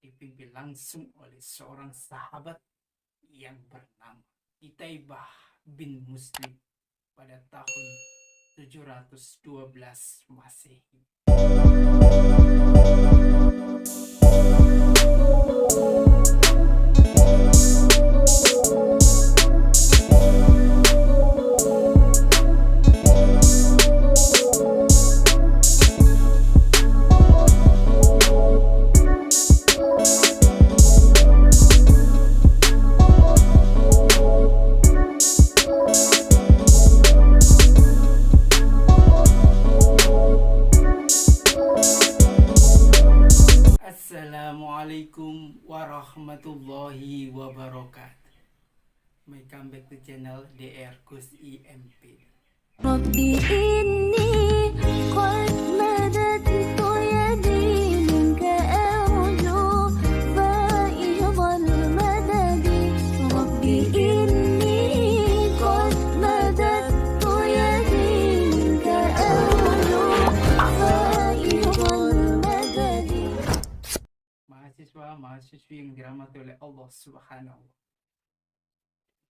dipimpin langsung oleh seorang sahabat yang bernama Itaibah bin Muslim pada tahun 712 Masehi. Assalamualaikum warahmatullahi wabarakatuh. Welcome back to channel DR Gus IMP. ربي إني قد مددت يدي منك أرجو فائض المدد ربي إني قد مددت يدي منك أرجو فائض المدد. Mahasiswa-mahasiswi yang dirahmati oleh Allah Subhanahu wa Ta'ala.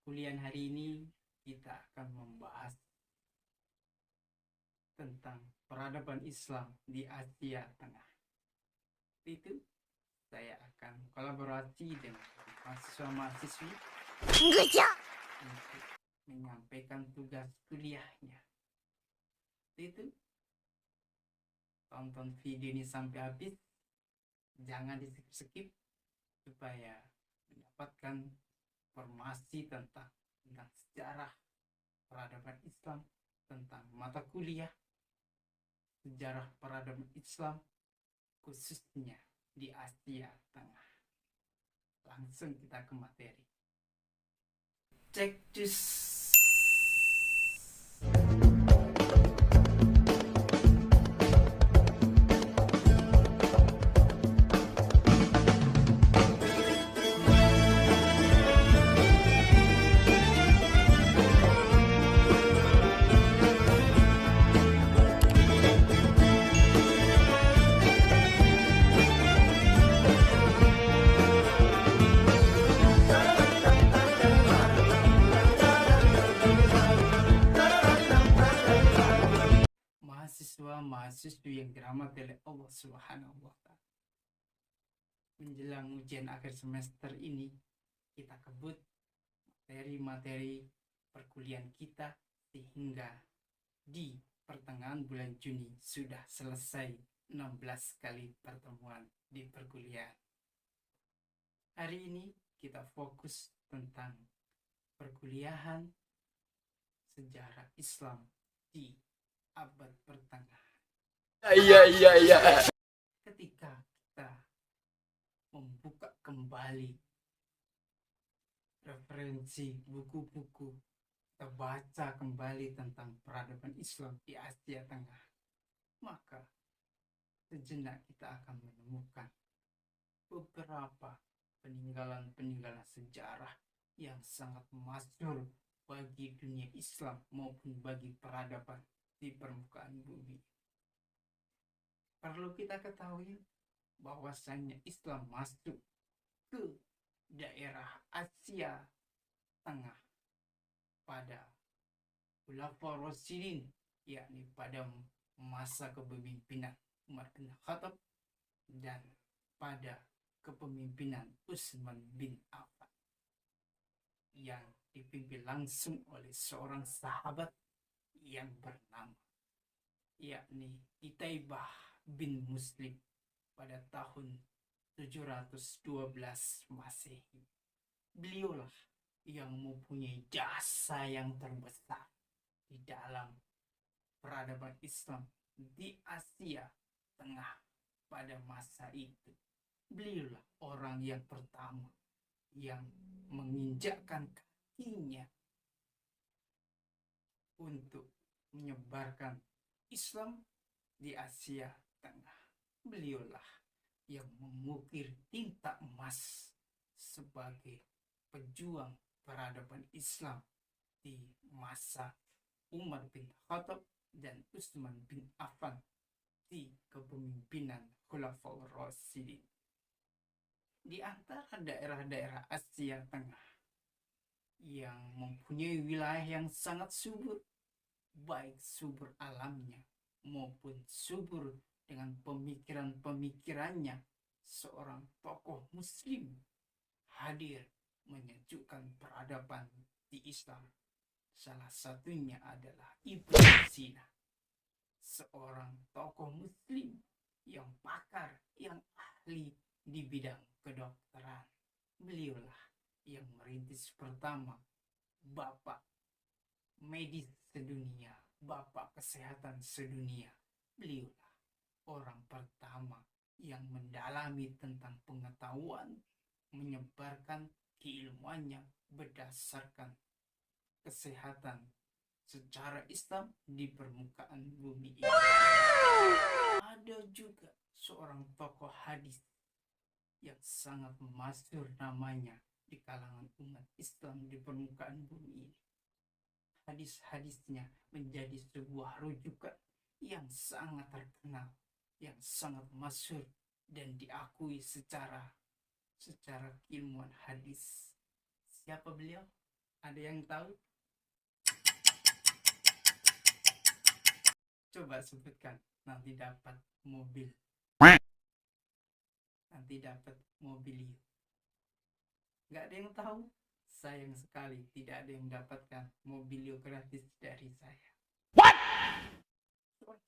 Kuliah hari ini kita akan membahas tentang peradaban Islam di Asia Tengah. Itu saya akan kolaborasi dengan mahasiswa-mahasiswi untuk menyampaikan tugas kuliahnya. Itu tonton video ini sampai habis, jangan di-skip supaya mendapatkan informasi tentang sejarah peradaban Islam, tentang mata kuliah sejarah peradaban Islam khususnya di Asia Tengah. Langsung kita ke materi. Cek this. Mahasiswa-mahasiswi yang dirahmati oleh Allah Subhanahu wa Ta'ala. Menjelang ujian akhir semester ini, kita kebut materi-materi perkuliahan kita sehingga di pertengahan bulan Juni sudah selesai 16 kali pertemuan di perkuliahan. Hari ini kita fokus tentang perkuliahan sejarah Islam di abad pertengahan. Ketika kita membuka kembali referensi buku-buku, kita baca kembali tentang peradaban Islam di Asia Tengah, maka sejenak kita akan menemukan beberapa peninggalan-peninggalan sejarah yang sangat masyhur bagi dunia Islam maupun bagi peradaban di permukaan bumi. Perlu kita ketahui bahwasanya Islam masuk ke daerah Asia Tengah pada Khulafaur Rasyidin, yakni pada masa kepemimpinan Umar bin Khattab dan pada kepemimpinan Utsman bin Affan yang dipimpin langsung oleh seorang sahabat yang bernama yakni Itaibah bin Muslim pada tahun 712 Masehi. Beliaulah yang mempunyai jasa yang terbesar di dalam peradaban Islam di Asia Tengah pada masa itu. Beliaulah orang yang pertama yang menginjakkan kakinya untuk menyebarkan Islam di Asia Tengah. Beliaulah yang mengukir tinta emas sebagai pejuang peradaban Islam di masa Umar bin Khattab dan Utsman bin Affan di kepemimpinan Khulafaur Rasyidin. di antara daerah-daerah Asia Tengah yang mempunyai wilayah yang sangat subur, baik subur alamnya maupun subur dengan pemikiran-pemikirannya. Seorang tokoh muslim hadir menyejukkan peradaban di Islam. Salah satunya adalah Ibnu Sina, seorang tokoh muslim yang pakar, yang ahli di bidang kedokteran. Beliaulah yang merintis pertama bapak medis sedunia, bapak kesehatan sedunia. Beliaulah orang pertama yang mendalami tentang pengetahuan, menyebarkan keilmuannya berdasarkan kesehatan secara Islam di permukaan bumi ini. Ada juga seorang tokoh hadis yang sangat masyhur namanya di kalangan umat Islam di permukaan bumi ini. Hadis-hadisnya menjadi sebuah rujukan yang sangat terkenal, yang sangat masyhur dan diakui secara keilmuan hadis. Siapa beliau? Ada yang tahu? Coba sebutkan, nanti dapat mobil. Nanti dapat mobil. Gak ada yang tahu? Sayang sekali tidak ada yang mendapatkan mobilio gratis dari saya. What?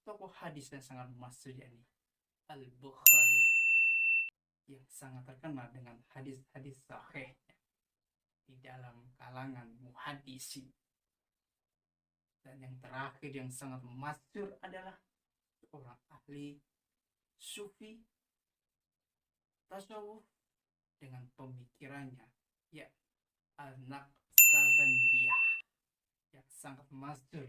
Tokoh hadis yang sangat masyhur yakni Al-Bukhari, yang sangat terkenal dengan hadis-hadis sahih di dalam kalangan muhaddisin. Dan yang terakhir yang sangat masyhur adalah seorang ahli sufi tasawuf dengan pemikirannya, ya, An-Naqsabandiyah, yang sangat masyhur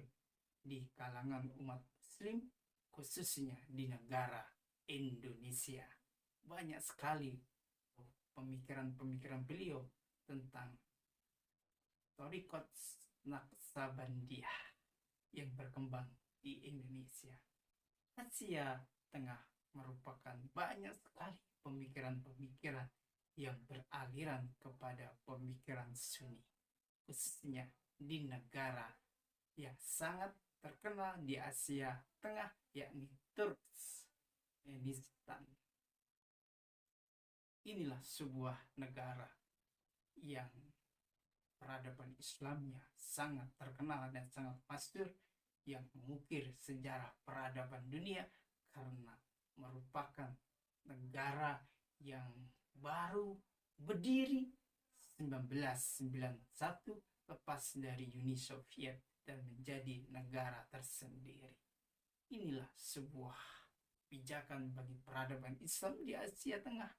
di kalangan umat muslim, khususnya di negara Indonesia. Banyak sekali pemikiran-pemikiran beliau tentang Thariqat Naqsabandiyah yang berkembang di Indonesia. Asia Tengah merupakan banyak sekali pemikiran-pemikiran yang beraliran kepada pemikiran Sunni, khususnya di negara yang sangat terkenal di Asia Tengah, yakni Turkmenistan. Inilah sebuah negara yang peradaban Islamnya sangat terkenal dan sangat masyhur, yang mengukir sejarah peradaban dunia karena merupakan negara yang baru berdiri 1991 lepas dari Uni Soviet dan menjadi negara tersendiri. Inilah sebuah pijakan bagi peradaban Islam di Asia Tengah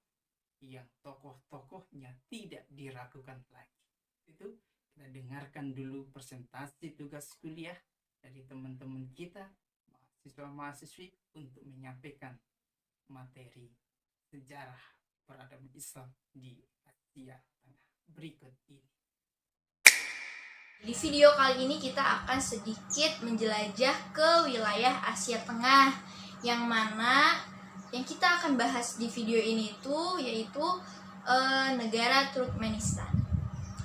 yang tokoh-tokohnya tidak diragukan lagi. Itu kita dengarkan dulu presentasi tugas kuliah dari teman-teman kita, mahasiswa-mahasiswi, untuk menyampaikan materi sejarah peradaban Islam di Asia Tengah berikut ini. Di video kali ini kita akan sedikit menjelajah ke wilayah Asia Tengah, yang mana yang kita akan bahas di video ini yaitu negara Turkmenistan.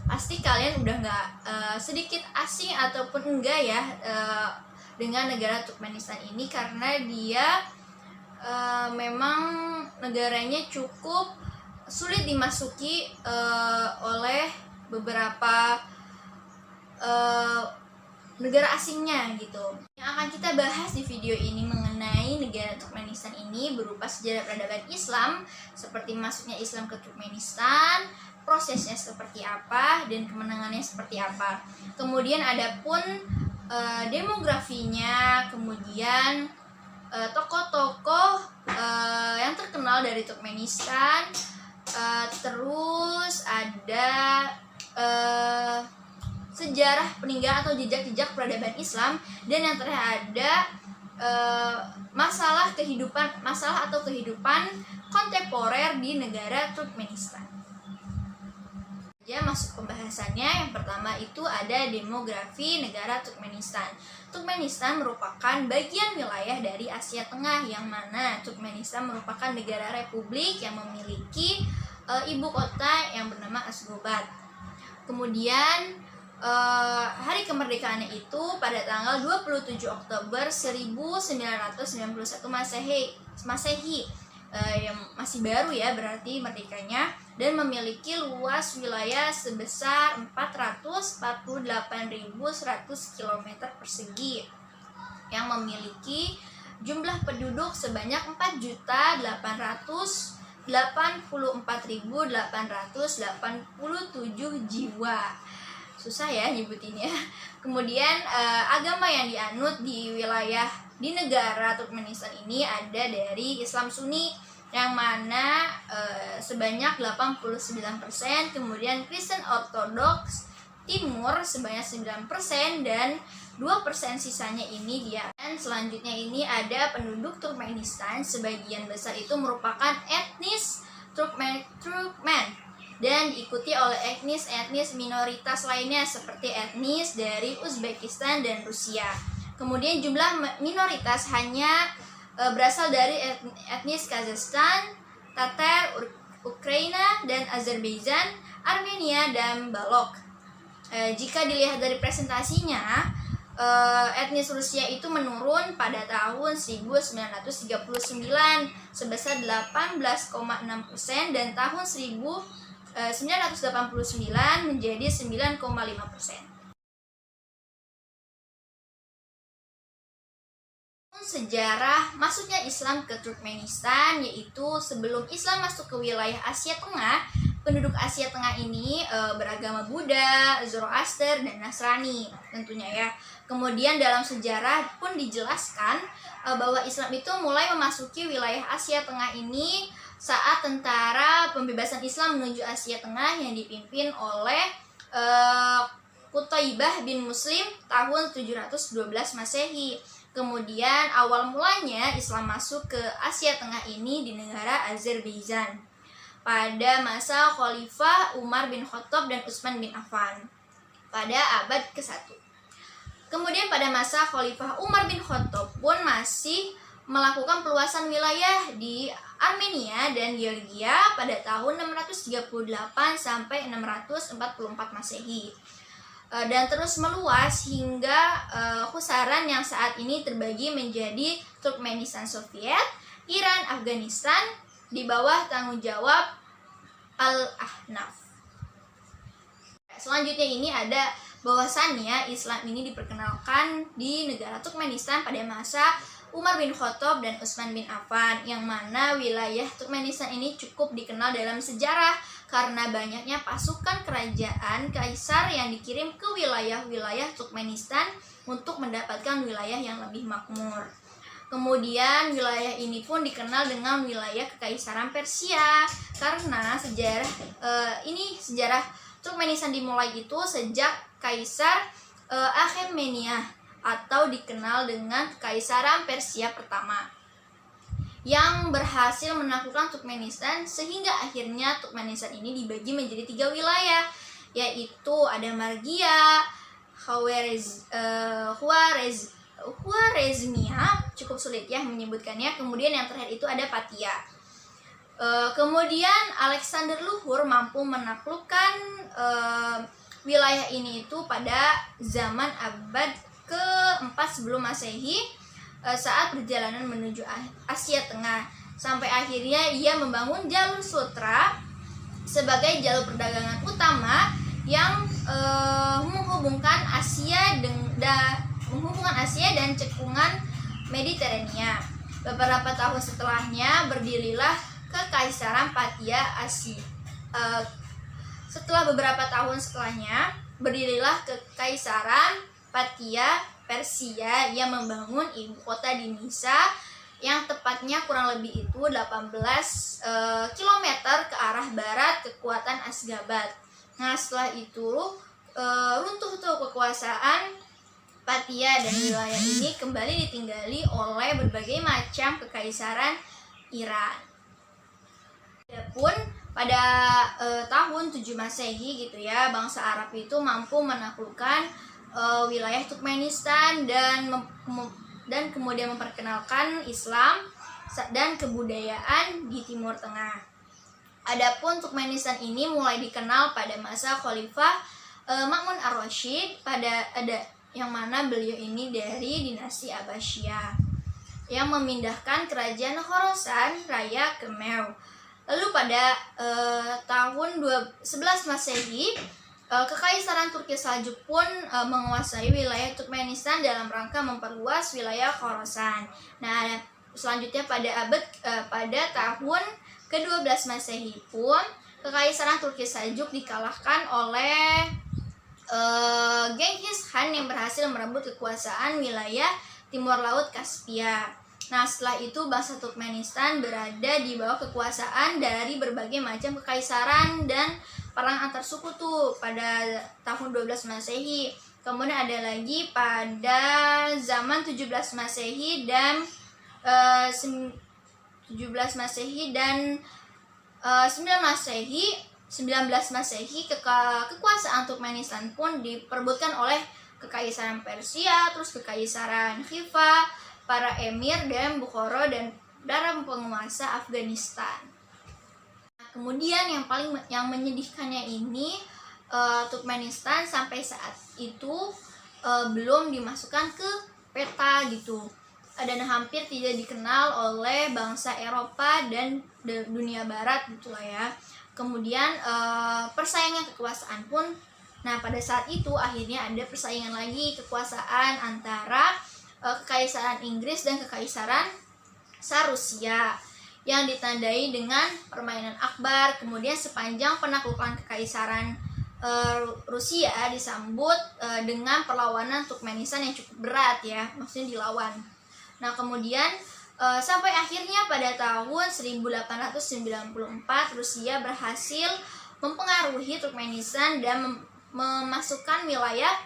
Pasti kalian udah nggak sedikit asing ataupun enggak ya dengan negara Turkmenistan ini, karena dia memang negaranya cukup sulit dimasuki oleh beberapa negara asingnya gitu. Yang akan kita bahas di video ini mengenai negara Turkmenistan ini berupa sejarah peradaban Islam, seperti masuknya Islam ke Turkmenistan, prosesnya seperti apa, dan kemenangannya seperti apa. Kemudian adapun demografinya, kemudian tokoh-tokoh yang terkenal dari Turkmenistan, terus ada sejarah peninggalan atau jejak-jejak peradaban Islam, dan yang terakhir ada masalah atau kehidupan kontemporer di negara Turkmenistan. Ya, masuk pembahasannya. Yang pertama itu ada demografi negara Turkmenistan. Turkmenistan merupakan bagian wilayah dari Asia Tengah, yang mana Turkmenistan merupakan negara republik yang memiliki ibu kota yang bernama Ashgabat. Kemudian hari kemerdekaannya itu pada tanggal 27 Oktober 1991 Masehi. Yang masih baru ya berarti merdekanya, dan memiliki luas wilayah sebesar 448.100 km persegi yang memiliki jumlah penduduk sebanyak 4.884.887 jiwa. Susah ya nyebutinnya. Kemudian agama yang dianut di negara Turkmenistan ini ada dari Islam Sunni yang mana sebanyak 89%, kemudian Kristen Ortodoks Timur sebanyak 9%, dan 2% sisanya ini dia. Dan selanjutnya ini ada penduduk Turkmenistan, sebagian besar itu merupakan etnis Turkmen dan diikuti oleh etnis minoritas lainnya seperti etnis dari Uzbekistan dan Rusia. Kemudian jumlah minoritas hanya berasal dari etnis Kazakhstan, Tatar, Ukraina, dan Azerbaijan, Armenia, dan Balok. Jika dilihat dari presentasinya, etnis Rusia itu menurun pada tahun 1939 sebesar 18,6%, dan tahun 1989 menjadi 9,5%. Sejarah masuknya Islam ke Turkmenistan, yaitu sebelum Islam masuk ke wilayah Asia Tengah, penduduk Asia Tengah ini beragama Buddha, Zoroaster, dan Nasrani tentunya ya. Kemudian dalam sejarah pun dijelaskan bahwa Islam itu mulai memasuki wilayah Asia Tengah ini saat tentara pembebasan Islam menuju Asia Tengah yang dipimpin oleh Qutaibah bin Muslim tahun 712 Masehi. Kemudian awal mulanya Islam masuk ke Asia Tengah ini di negara Azerbaijan pada masa Khalifah Umar bin Khattab dan Utsman bin Affan pada abad ke-1. Kemudian pada masa Khalifah Umar bin Khattab pun masih melakukan peluasan wilayah di Armenia dan Georgia pada tahun 638 sampai 644 Masehi. Dan terus meluas hingga Khuzaran yang saat ini terbagi menjadi Turkmenistan Soviet, Iran, Afghanistan di bawah tanggung jawab Al-Ahnaf. Selanjutnya ini ada bahwasannya Islam ini diperkenalkan di negara Turkmenistan pada masa Umar bin Khattab dan Utsman bin Affan, yang mana wilayah Turkmenistan ini cukup dikenal dalam sejarah karena banyaknya pasukan kerajaan kaisar yang dikirim ke wilayah-wilayah Turkmenistan untuk mendapatkan wilayah yang lebih makmur. Kemudian wilayah ini pun dikenal dengan wilayah Kekaisaran Persia karena sejarah Turkmenistan dimulai itu sejak Kaisar Akhemeniah atau dikenal dengan Kekaisaran Persia pertama yang berhasil menaklukkan Turkmenistan, sehingga akhirnya Turkmenistan ini dibagi menjadi 3 wilayah, yaitu ada Margia, Khwarezmia, cukup sulit ya menyebutkannya. Kemudian yang terakhir itu ada Patia. Kemudian Alexander Luhur mampu menaklukkan wilayah ini itu pada zaman abad ke-4 sebelum Masehi saat perjalanan menuju Asia Tengah, sampai akhirnya ia membangun jalur sutra sebagai jalur perdagangan utama yang menghubungkan Asia dan cekungan Mediterania. Beberapa tahun setelahnya berdirilah Kekaisaran Patia Asia. Setelah beberapa tahun setelahnya berdirilah Kekaisaran Patia Persia yang membangun ibu kota di Nisa yang tepatnya kurang lebih itu 18 km ke arah barat kekuatan Ashgabat. Nah, setelah itu runtuh tuh kekuasaan Patia dan wilayah ini kembali ditinggali oleh berbagai macam kekaisaran Iran. Adapun pada tahun 7 Masehi gitu ya, bangsa Arab itu mampu menaklukkan wilayah Turkmenistan dan kemudian memperkenalkan Islam dan kebudayaan di Timur Tengah. Adapun Turkmenistan ini mulai dikenal pada masa Khalifah Ma'mun ar-Rasyid yang mana beliau ini dari dinasti Abbasiyah yang memindahkan kerajaan Khorasan Raya ke Merv. Lalu pada tahun 11 Masehi, Kekaisaran Turki Saljuk pun menguasai wilayah Turkmenistan dalam rangka memperluas wilayah Khorasan. Nah, selanjutnya pada tahun ke-12 Masehi pun Kekaisaran Turki Saljuk dikalahkan oleh Genghis Khan yang berhasil merebut kekuasaan wilayah timur laut Kaspia. Nah, setelah itu bangsa Turkmenistan berada di bawah kekuasaan dari berbagai macam kekaisaran dan perang antar suku tuh pada tahun 12 Masehi. Kemudian ada lagi pada zaman 17 Masehi dan 9 Masehi kekuasaan Turkmenistan pun diperebutkan oleh Kekaisaran Persia, terus Kekaisaran Khiva, para emir dan Bukhara dan para penguasa Afghanistan. Nah, kemudian yang menyedihkannya ini Turkmenistan sampai saat itu belum dimasukkan ke peta gitu. Dan hampir tidak dikenal oleh bangsa Eropa dan dunia barat gitulah ya. Kemudian persaingan kekuasaan pun, nah pada saat itu akhirnya ada persaingan lagi kekuasaan antara Kekaisaran Inggris dan Kekaisaran Sarusia yang ditandai dengan permainan akbar. Kemudian sepanjang penaklukan Kekaisaran Rusia disambut dengan perlawanan Turkmenistan yang cukup berat ya, maksudnya dilawan. Nah kemudian sampai akhirnya pada tahun 1894 Rusia berhasil mempengaruhi Turkmenistan dan memasukkan wilayah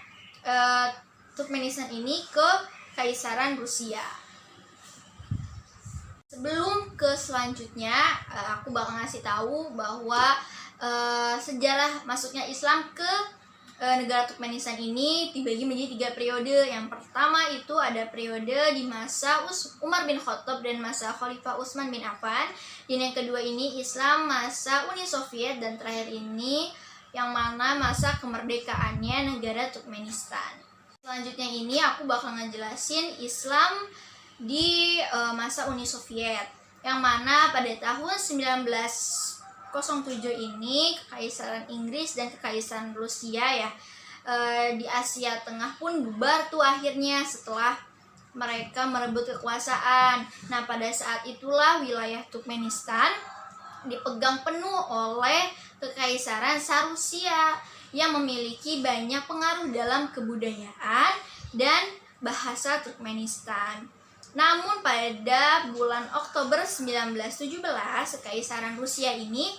Turkmenistan ini ke Kaisaran Rusia. Sebelum ke selanjutnya, aku bakal ngasih tahu bahwa sejarah masuknya Islam ke negara Turkmenistan ini dibagi menjadi 3 periode. Yang pertama itu ada periode di masa Umar bin Khattab dan masa Khalifah Utsman bin Affan. Dan yang kedua ini Islam masa Uni Soviet, dan terakhir ini yang mana masa kemerdekaannya negara Turkmenistan. Selanjutnya ini aku bakal ngejelasin Islam di masa Uni Soviet, yang mana pada tahun 1907 ini Kekaisaran Inggris dan Kekaisaran Rusia ya di Asia Tengah pun bubar tuh akhirnya setelah mereka merebut kekuasaan. Nah pada saat itulah wilayah Turkmenistan dipegang penuh oleh Kekaisaran Sarusia yang memiliki banyak pengaruh dalam kebudayaan dan bahasa Turkmenistan. Namun pada bulan Oktober 1917 Kekaisaran Rusia ini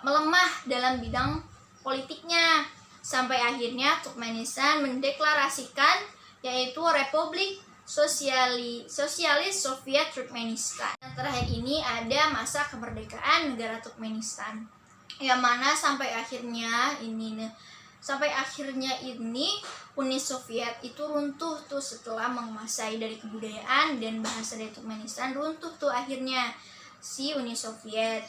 melemah dalam bidang politiknya, sampai akhirnya Turkmenistan mendeklarasikan yaitu Republik Sosialis Soviet Turkmenistan. Yang terakhir ini ada masa kemerdekaan negara Turkmenistan, yang mana sampai akhirnya ini Uni Soviet itu runtuh tuh setelah menguasai dari kebudayaan dan bahasa dari Turkmenistan. Runtuh tuh akhirnya si Uni Soviet,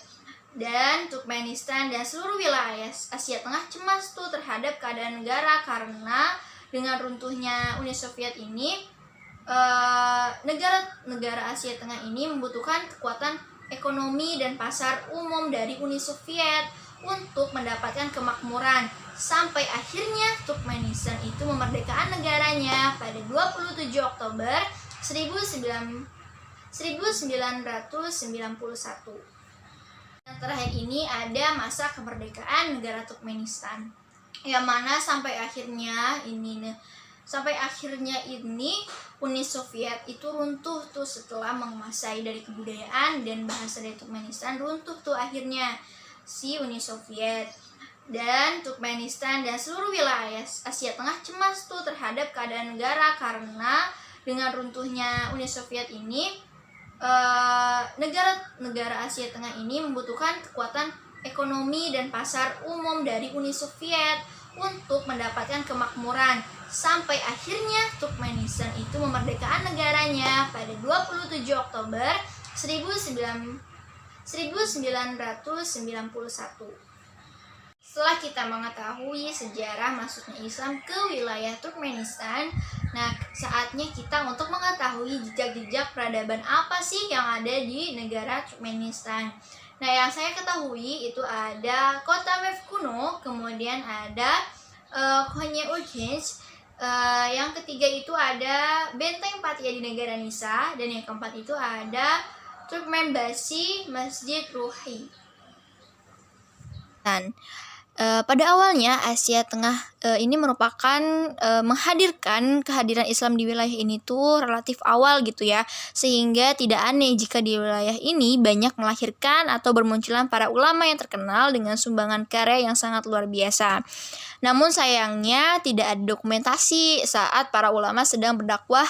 dan Turkmenistan dan seluruh wilayah Asia Tengah cemas tuh terhadap keadaan negara, karena dengan runtuhnya Uni Soviet ini negara Asia Tengah ini membutuhkan kekuatan ekonomi dan pasar umum dari Uni Soviet untuk mendapatkan kemakmuran, sampai akhirnya Turkmenistan itu memerdekakan negaranya pada 27 Oktober 1991. Yang terakhir ini ada masa kemerdekaan negara Turkmenistan, yang mana sampai akhirnya ini Uni Soviet itu runtuh tuh setelah menguasai dari kebudayaan dan bahasa dari Turkmenistan. Runtuh tuh akhirnya si Uni Soviet, dan Turkmenistan dan seluruh wilayah Asia Tengah cemas tuh terhadap keadaan negara, karena dengan runtuhnya Uni Soviet ini negara Asia Tengah ini membutuhkan kekuatan ekonomi dan pasar umum dari Uni Soviet untuk mendapatkan kemakmuran, sampai akhirnya Turkmenistan itu memerdekakan negaranya pada 27 Oktober 1991. 1991. Setelah kita mengetahui sejarah masuknya Islam ke wilayah Turkmenistan, nah saatnya kita untuk mengetahui jejak-jejak peradaban apa sih yang ada di negara Turkmenistan. Nah, yang saya ketahui itu ada kota Mev kuno, kemudian ada Konya Urgench, yang ketiga itu ada Benteng Patia di negara Nisa, dan yang keempat itu ada Turkmenbasi Masjid Ruhi. Dan pada awalnya Asia Tengah ini merupakan menghadirkan kehadiran Islam di wilayah ini tuh relatif awal gitu ya, sehingga tidak aneh jika di wilayah ini banyak melahirkan atau bermunculan para ulama yang terkenal dengan sumbangan karya yang sangat luar biasa. Namun sayangnya tidak ada dokumentasi saat para ulama sedang berdakwah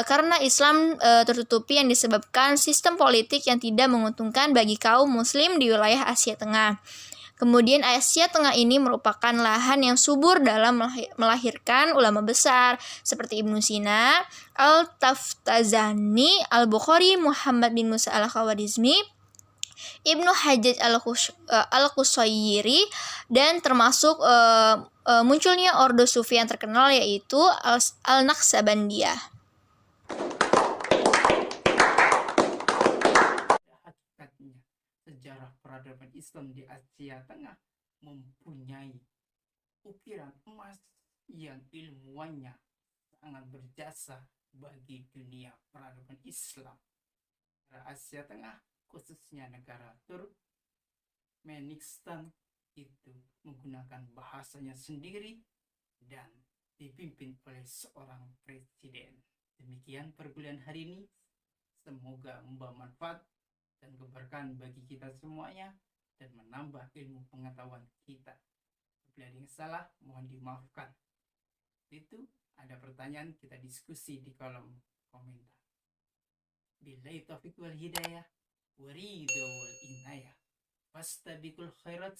karena Islam tertutupi yang disebabkan sistem politik yang tidak menguntungkan bagi kaum muslim di wilayah Asia Tengah. Kemudian Asia Tengah ini merupakan lahan yang subur dalam melahirkan ulama besar seperti Ibnu Sina, Al-Taftazani, Al-Bukhari, Muhammad bin Musa Al-Khawarizmi, Ibnu Hajjaj Al-Qushayri, dan termasuk munculnya ordo sufi yang terkenal yaitu Al-Naqsabandiyah. Hakikatnya, sejarah peradaban Islam di Asia Tengah mempunyai ukiran emas yang ilmuannya sangat berjasa bagi dunia peradaban Islam. Asia Tengah, khususnya negara Turkmenistan, itu menggunakan bahasanya sendiri dan dipimpin oleh seorang presiden. Demikian perkuliahan hari ini, semoga membawa manfaat dan keberkahan bagi kita semuanya dan menambah ilmu pengetahuan kita. Bila ada yang salah, mohon dimaafkan. Itu ada pertanyaan, kita diskusi di kolom komentar. Billahi taufiq wal hidayah, waridho wal inayah, fastabiqul khairat,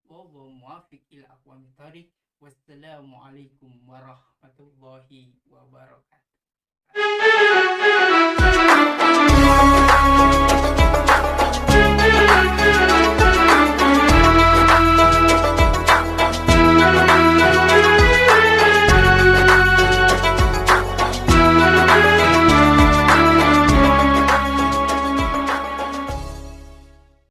wallahu muwaffiq ila aqwamit thariq. Wassalamualaikum warahmatullahi wabarakatuh.